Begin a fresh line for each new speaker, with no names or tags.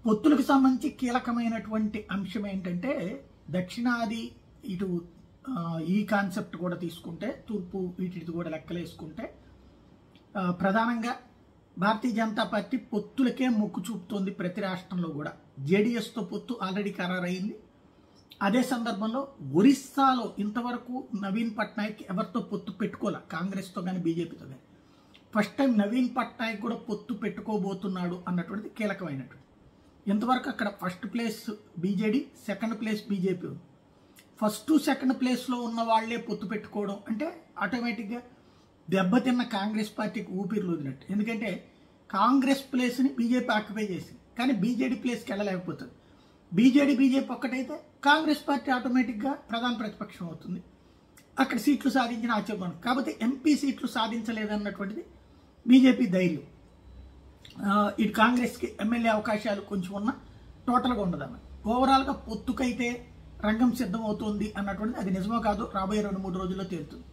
పొత్తులకు సంబంధించి కీలకమైనటువంటి అంశం ఏంటంటే దక్షిణాది ఇటు ఈ కాన్సెప్ట్ కూడా తీసుకుంటే తూర్పు వీటిది కూడా లెక్కలేసుకుంటే ప్రధానంగా భారతీయ జనతా పార్టీ పొత్తులకే మొక్కు చూపుతోంది. ప్రతి రాష్ట్రంలో కూడా జేడీఎస్తో పొత్తు ఆల్రెడీ ఖరారైంది. అదే సందర్భంలో ఒరిస్సాలో ఇంతవరకు నవీన్ పట్నాయక్ ఎవరితో పొత్తు పెట్టుకోలే, కాంగ్రెస్తో కానీ బీజేపీతో కానీ. ఫస్ట్ టైం నవీన్ పట్నాయక్ కూడా పొత్తు పెట్టుకోబోతున్నాడు అన్నటువంటిది కీలకమైనటువంటి. ఇంతవరకు అక్కడ first place BJD, second place BJP ఉంది. ఫస్ట్ సెకండ్ ప్లేస్లో ఉన్న వాళ్లే పొత్తు పెట్టుకోవడం అంటే ఆటోమేటిక్గా దెబ్బతిన్న కాంగ్రెస్ పార్టీకి ఊపిరిలు వదిలినట్టు. ఎందుకంటే కాంగ్రెస్ ప్లేస్ని బీజేపీ ఆక్యుపై చేసింది, కానీ బీజేడీ ప్లేస్కి వెళ్ళలేకపోతుంది. బీజేపీ ఒక్కటైతే కాంగ్రెస్ పార్టీ ఆటోమేటిక్గా ప్రధాన ప్రతిపక్షం అవుతుంది, అక్కడ సీట్లు సాధించిన ఆశ్చర్యం. కాకపోతే ఎంపీ సీట్లు సాధించలేదన్నటువంటిది బీజేపీ ధైర్యం. ఇటు కాంగ్రెస్కి ఎమ్మెల్యే అవకాశాలు కొంచెం ఉన్న టోటల్గా ఉండదన్నమాట. ఓవరాల్గా పొత్తుకైతే రంగం సిద్ధమవుతోంది అన్నటువంటిది అది నిజమో కాదు రాబోయే 2-3 రోజుల్లో తేలుతుంది.